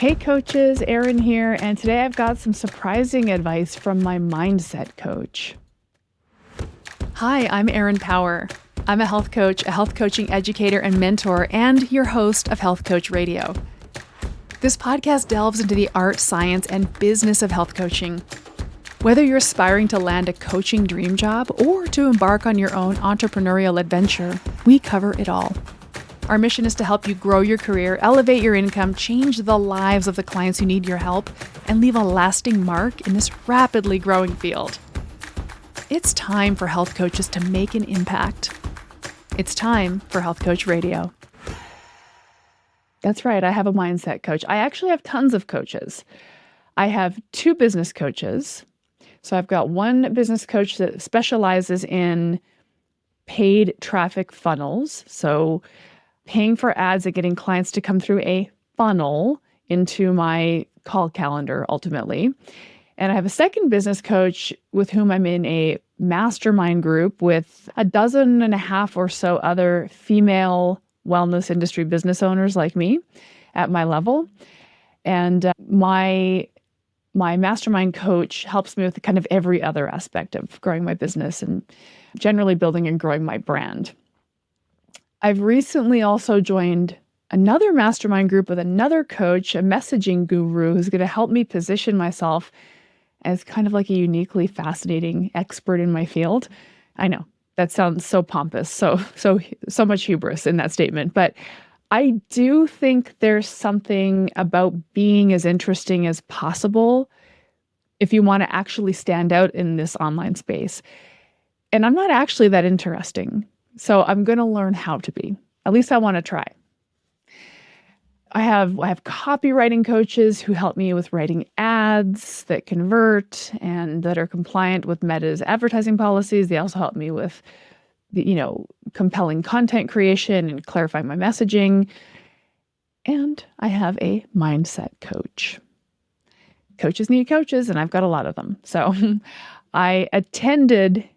Hey coaches, Erin here, and today I've got some surprising advice from my mindset coach. Hi, I'm Erin Power. I'm a health coach, a health coaching educator and mentor, and your host of Health Coach Radio. This podcast delves into the art, science, and business of health coaching. Whether you're aspiring to land a coaching dream job or to embark on your own entrepreneurial adventure, we cover it all. Our mission is to help you grow your career, elevate your income, change the lives of the clients who need your help, and leave a lasting mark in this rapidly growing field. It's time for health coaches to make an impact. It's time for Health Coach Radio. That's right, I have a mindset coach. I actually have tons of coaches. I have 2 business coaches. So I've got one business coach that specializes in paid traffic funnels. So paying for ads and getting clients to come through a funnel into my call calendar ultimately. And I have a second business coach with whom I'm in a mastermind group with 12 or so other female wellness industry business owners like me at my level. And my mastermind coach helps me with kind of every other aspect of growing my business and generally building and growing my brand. I've recently also joined another mastermind group with another coach, a messaging guru who's going to help me position myself as kind of like a uniquely fascinating expert in my field. I know that sounds so pompous, so much hubris in that statement, but I do think there's something about being as interesting as possible if you want to actually stand out in this online space. And I'm not actually that interesting. So I'm going to learn how to be. At least I want to try. I have copywriting coaches who help me with writing ads that convert and that are compliant with Meta's advertising policies. They also help me with compelling content creation and clarifying my messaging. And I have a mindset coach. Coaches need coaches, and I've got a lot of them. So I attended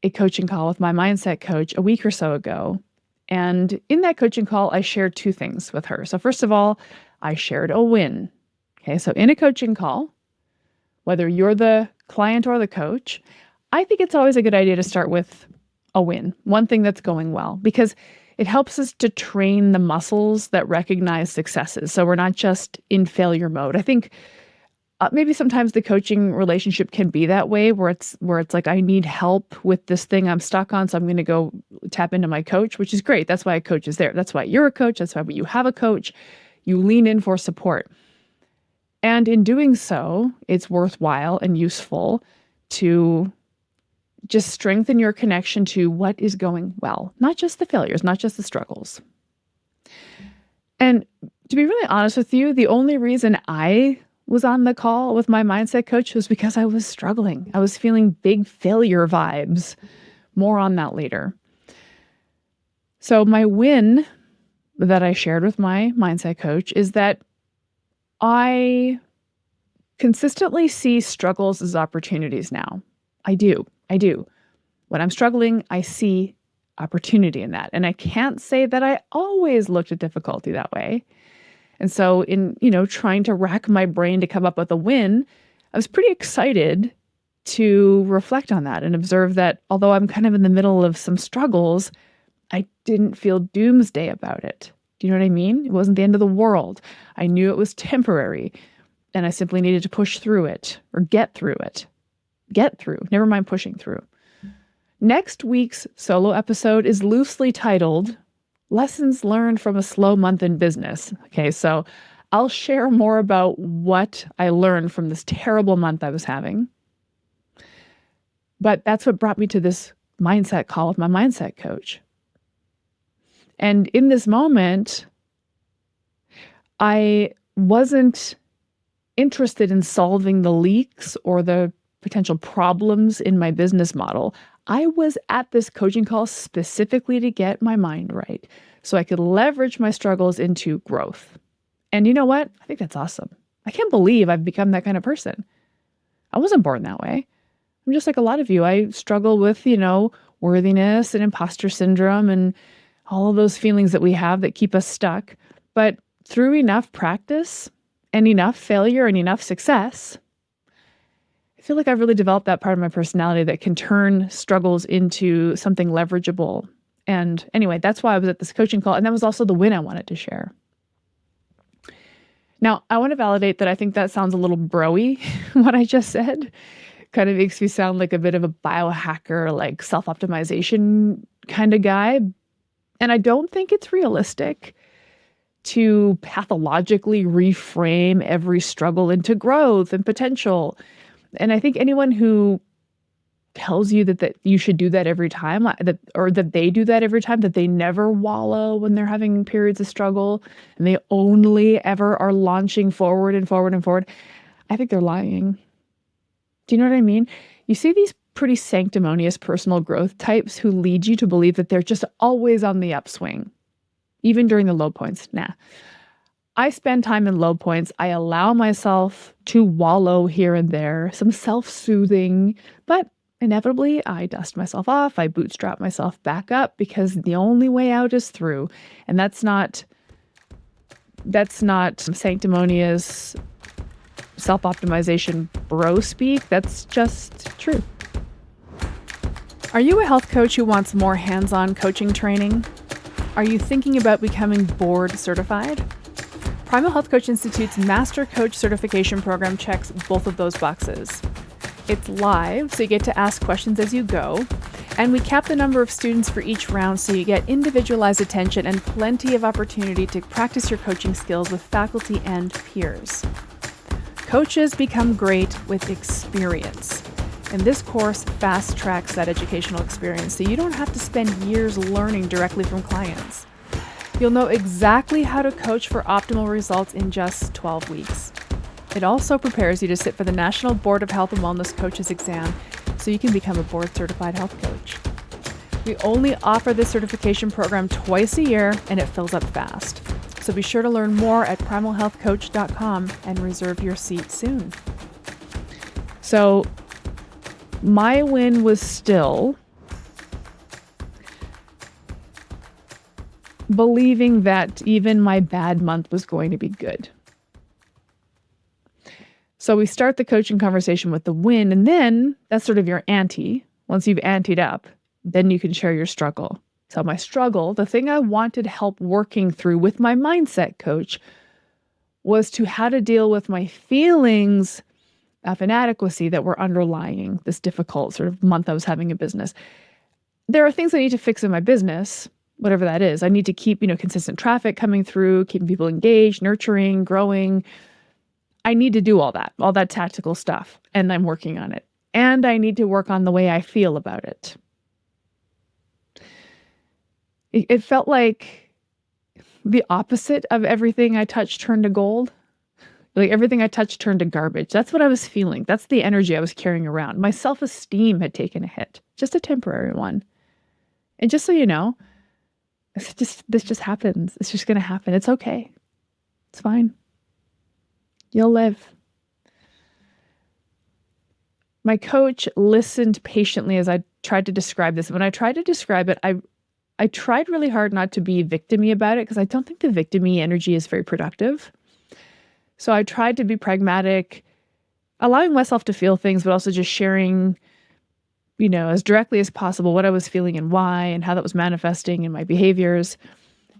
a coaching call with my mindset coach a week or so ago. And in that coaching call, I shared 2 things with her. So first of all, I shared a win. Okay, so in a coaching call, whether you're the client or the coach, I think it's always a good idea to start with a win, one thing that's going well, because it helps us to train the muscles that recognize successes. So we're not just in failure mode. I think maybe sometimes the coaching relationship can be that way, where it's like, I need help with this thing I'm stuck on, so I'm going to go tap into my coach, which is great. That's why a coach is there. That's why you're a coach. That's why you have a coach. You lean in for support. And in doing so, it's worthwhile and useful to just strengthen your connection to what is going well, not just the failures, not just the struggles. And to be really honest with you, the only reason I was on the call with my mindset coach was because I was struggling. I was feeling big failure vibes. More on that later. So my win that I shared with my mindset coach is that I consistently see struggles as opportunities now. I do. When I'm struggling, I see opportunity in that. And I can't say that I always looked at difficulty that way. And so in, trying to rack my brain to come up with a win, I was pretty excited to reflect on that and observe that although I'm kind of in the middle of some struggles, I didn't feel doomsday about it. Do you know what I mean? It wasn't the end of the world. I knew it was temporary and I simply needed to push through it or get through it. Never mind pushing through. Next week's solo episode is loosely titled Lessons Learned from a Slow Month in Business. Okay, so I'll share more about what I learned from this terrible month I was having. But that's what brought me to this mindset call with my mindset coach. And in this moment, I wasn't interested in solving the leaks or the potential problems in my business model. I was at this coaching call specifically to get my mind right so I could leverage my struggles into growth. And you know what? I think that's awesome. I can't believe I've become that kind of person. I wasn't born that way. I'm just like a lot of you. I struggle with, worthiness and imposter syndrome and all of those feelings that we have that keep us stuck. But through enough practice and enough failure and enough success, I feel like I've really developed that part of my personality that can turn struggles into something leverageable. And anyway, that's why I was at this coaching call. And that was also the win I wanted to share. Now, I want to validate that I think that sounds a little bro-y, what I just said. Kind of makes me sound like a bit of a biohacker, like self-optimization kind of guy. And I don't think it's realistic to pathologically reframe every struggle into growth and potential. And I think anyone who tells you that you should do that every time, or that they do that every time, that they never wallow when they're having periods of struggle and they only ever are launching forward and forward and forward, I think they're lying. Do you know what I mean? You see these pretty sanctimonious personal growth types who lead you to believe that they're just always on the upswing, even during the low points. Nah. I spend time in low points. I allow myself to wallow here and there, some self-soothing, but inevitably I dust myself off. I bootstrap myself back up because the only way out is through. And that's not sanctimonious self-optimization bro speak. That's just true. Are you a health coach who wants more hands-on coaching training? Are you thinking about becoming board certified? Primal Health Coach Institute's Master Coach Certification Program checks both of those boxes. It's live, so you get to ask questions as you go, and we cap the number of students for each round so you get individualized attention and plenty of opportunity to practice your coaching skills with faculty and peers. Coaches become great with experience, and this course fast tracks that educational experience so you don't have to spend years learning directly from clients. You'll know exactly how to coach for optimal results in just 12 weeks. It also prepares you to sit for the National Board of Health and Wellness Coaches exam so you can become a board-certified health coach. We only offer this certification program twice a year, and it fills up fast. So be sure to learn more at primalhealthcoach.com and reserve your seat soon. So my win was still believing that even my bad month was going to be good. So we start the coaching conversation with the win, and then that's sort of your ante. Once you've anteed up, then you can share your struggle. So my struggle, the thing I wanted help working through with my mindset coach, was how to deal with my feelings of inadequacy that were underlying this difficult sort of month I was having in business. There are things I need to fix in my business, whatever that is. I need to keep, consistent traffic coming through, keeping people engaged, nurturing, growing. I need to do all that tactical stuff, and I'm working on it. And I need to work on the way I feel about it. It felt like the opposite of everything I touched turned to gold. Like everything I touched turned to garbage. That's what I was feeling. That's the energy I was carrying around. My self-esteem had taken a hit, just a temporary one. And just so you know, this just happens. It's just going to happen. It's okay. It's fine. You'll live. My coach listened patiently as I tried to describe this. When I tried to describe it, I tried really hard not to be victim-y about it because I don't think the victim-y energy is very productive. So I tried to be pragmatic, allowing myself to feel things, but also just sharing, as directly as possible what I was feeling and why and how that was manifesting in my behaviors.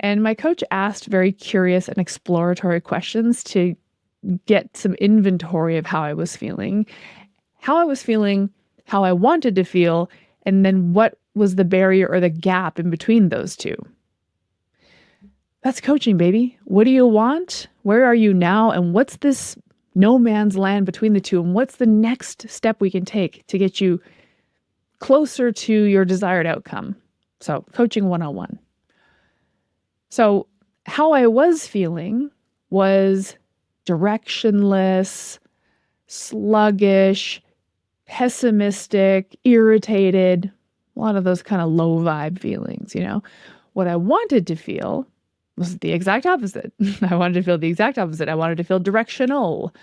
And my coach asked very curious and exploratory questions to get some inventory of how I was feeling, how I wanted to feel, and then what was the barrier or the gap in between those two. That's coaching, baby. What do you want? Where are you now? And what's this no man's land between the two? And what's the next step we can take to get you closer to your desired outcome? So coaching 101. So how I was feeling was directionless, sluggish, pessimistic, irritated, a lot of those kind of low vibe feelings, What I wanted to feel was the exact opposite. I wanted to feel the exact opposite. I wanted to feel directional.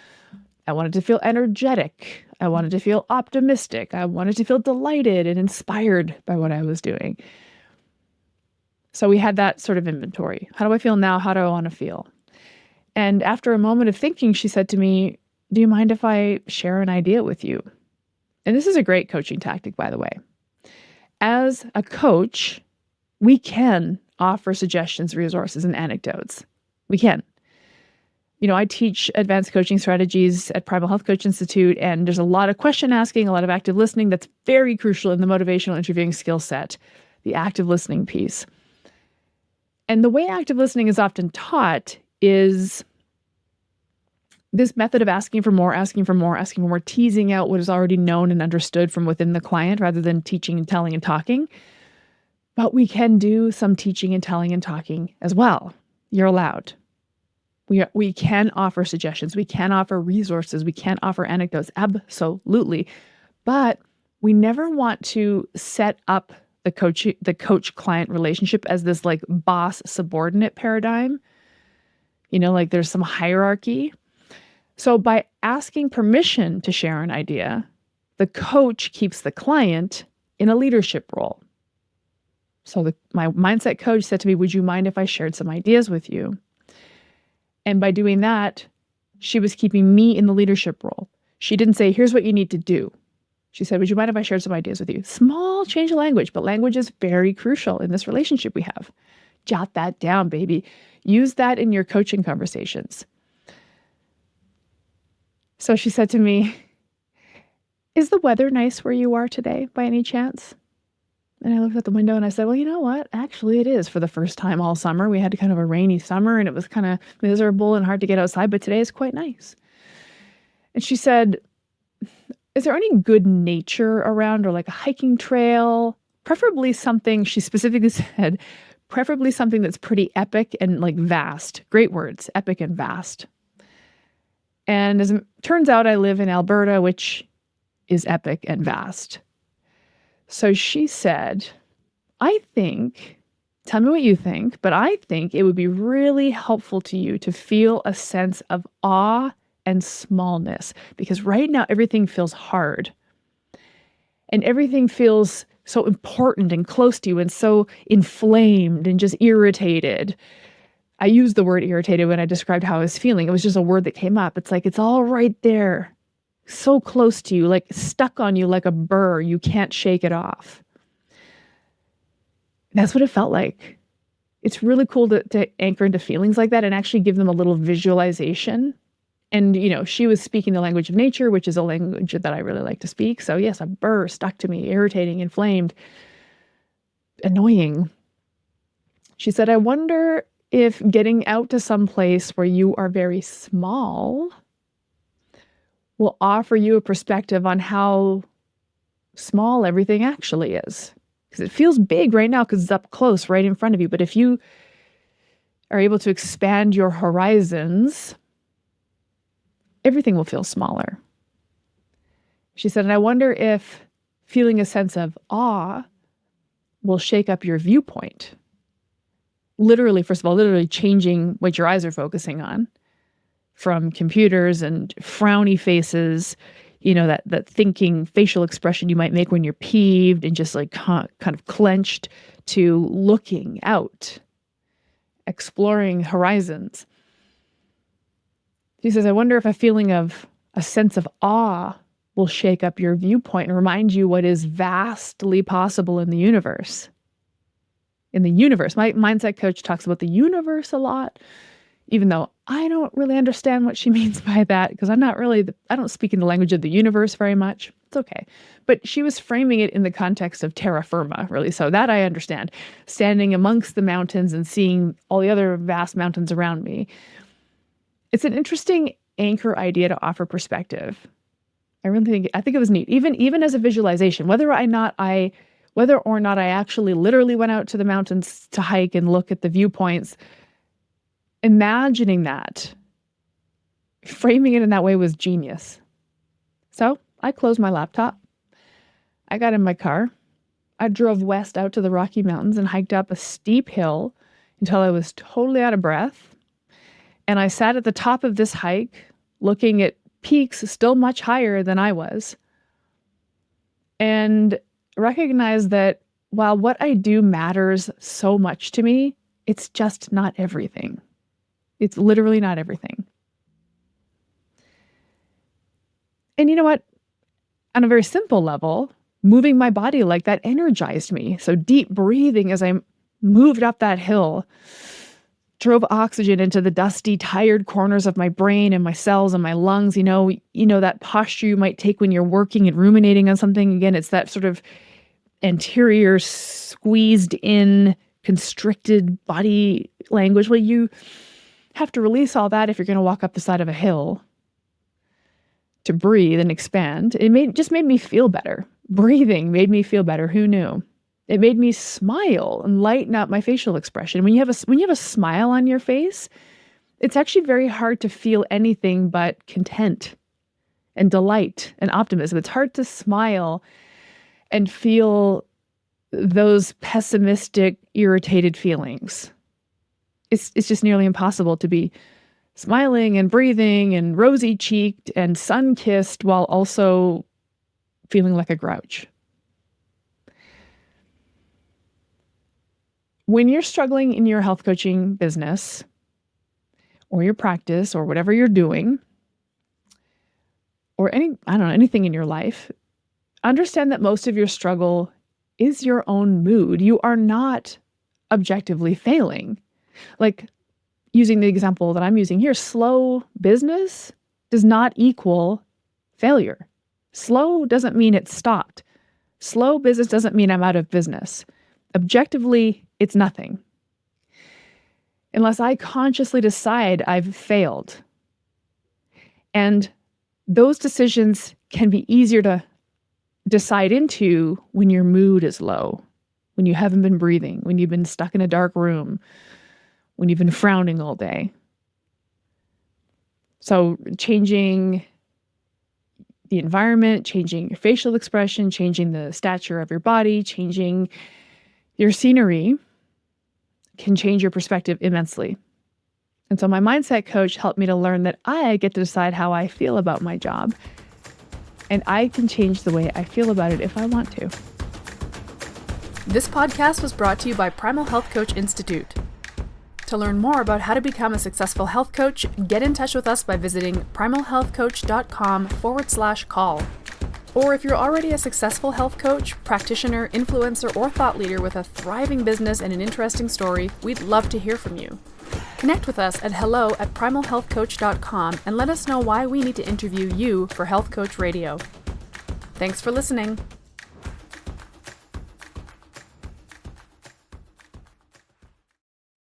I wanted to feel energetic. I wanted to feel optimistic. I wanted to feel delighted and inspired by what I was doing. So we had that sort of inventory. How do I feel now? How do I want to feel? And after a moment of thinking, she said to me, "Do you mind if I share an idea with you?" And this is a great coaching tactic, by the way. As a coach, we can offer suggestions, resources, and anecdotes. We can. I teach advanced coaching strategies at Primal Health Coach Institute, and there's a lot of question asking, a lot of active listening that's very crucial in the motivational interviewing skill set, the active listening piece. And the way active listening is often taught is this method of asking for more, teasing out what is already known and understood from within the client rather than teaching and telling and talking. But we can do some teaching and telling and talking as well. You're allowed. We can offer suggestions. We can offer resources. We can offer anecdotes. Absolutely. But we never want to set up the coach-client relationship as this like boss-subordinate paradigm. Like there's some hierarchy. So by asking permission to share an idea, the coach keeps the client in a leadership role. So my mindset coach said to me, "Would you mind if I shared some ideas with you?" And by doing that, she was keeping me in the leadership role. She didn't say, "Here's what you need to do." She said, "Would you mind if I shared some ideas with you?" Small change of language, but language is very crucial in this relationship we have. Jot that down, baby. Use that in your coaching conversations. So she said to me, "Is the weather nice where you are today by any chance?" And I looked out the window and I said, "Well, you know what? Actually, it is for the first time all summer. We had kind of a rainy summer and it was kind of miserable and hard to get outside, but today is quite nice." And she said, "Is there any good nature around or like a hiking trail? Preferably something," she specifically said, "preferably something that's pretty epic and like vast." Great words, epic and vast. And as it turns out, I live in Alberta, which is epic and vast. So she said, "I think, tell me what you think, but I think it would be really helpful to you to feel a sense of awe and smallness, because right now everything feels hard and everything feels so important and close to you and so inflamed and just irritated." I used the word irritated when I described how I was feeling. It was just a word that came up. It's like, it's all right there, so close to you, like stuck on you like a burr. You can't shake it off. That's what it felt like. It's really cool to anchor into feelings like that and actually give them a little visualization. And, she was speaking the language of nature, which is a language that I really like to speak. So yes, a burr stuck to me, irritating, inflamed, annoying. She said, "I wonder if getting out to some place where you are very small will offer you a perspective on how small everything actually is. Because it feels big right now because it's up close right in front of you. But if you are able to expand your horizons, everything will feel smaller." She said, "And I wonder if feeling a sense of awe will shake up your viewpoint." Literally, first of all, literally changing what your eyes are focusing on from computers and frowny faces, that thinking facial expression you might make when you're peeved and just like kind of clenched, to looking out, exploring horizons. She says, "I wonder if a feeling of a sense of awe will shake up your viewpoint and remind you what is vastly possible in the universe." In the universe. My mindset coach talks about the universe a lot, even though I don't really understand what she means by that, because I don't speak in the language of the universe very much. It's okay. But she was framing it in the context of terra firma, really. So that I understand. Standing amongst the mountains and seeing all the other vast mountains around me. It's an interesting anchor idea to offer perspective. I think it was neat. Even as a visualization, whether or not I actually literally went out to the mountains to hike and look at the viewpoints, imagining that, framing it in that way was genius. So I closed my laptop. I got in my car. I drove west out to the Rocky Mountains and hiked up a steep hill until I was totally out of breath. And I sat at the top of this hike looking at peaks still much higher than I was, and recognize that while what I do matters so much to me, it's just not everything. It's literally not everything. And you know what? On a very simple level, moving my body like that energized me. So deep breathing as I moved up that hill drove oxygen into the dusty, tired corners of my brain and my cells and my lungs. That posture you might take when you're working and ruminating on something. Again, it's that sort of anterior, squeezed in, constricted body language. Well, you have to release all that if you're going to walk up the side of a hill to breathe and expand. Just made me feel better. Breathing made me feel better. Who knew? It made me smile and lighten up my facial expression. When you have a smile on your face, it's actually very hard to feel anything but content and delight and optimism. It's hard to smile and feel those pessimistic, irritated feelings. It's just nearly impossible to be smiling and breathing and rosy-cheeked and sun-kissed while also feeling like a grouch. When you're struggling in your health coaching business or your practice or whatever you're doing, or anything in your life, understand that most of your struggle is your own mood. You are not objectively failing. Like, using the example that I'm using here, slow business does not equal failure. Slow doesn't mean it's stopped. Slow business doesn't mean I'm out of business. Objectively, it's nothing. Unless I consciously decide I've failed. And those decisions can be easier to decide into when your mood is low, when you haven't been breathing, when you've been stuck in a dark room, when you've been frowning all day. So changing the environment, changing your facial expression, changing the stature of your body, changing your scenery can change your perspective immensely. And so my mindset coach helped me to learn that I get to decide how I feel about my job. And I can change the way I feel about it if I want to. This podcast was brought to you by Primal Health Coach Institute. To learn more about how to become a successful health coach, get in touch with us by visiting primalhealthcoach.com/call. Or if you're already a successful health coach, practitioner, influencer, or thought leader with a thriving business and an interesting story, we'd love to hear from you. Connect with us at hello@primalhealthcoach.com and let us know why we need to interview you for Health Coach Radio. Thanks for listening.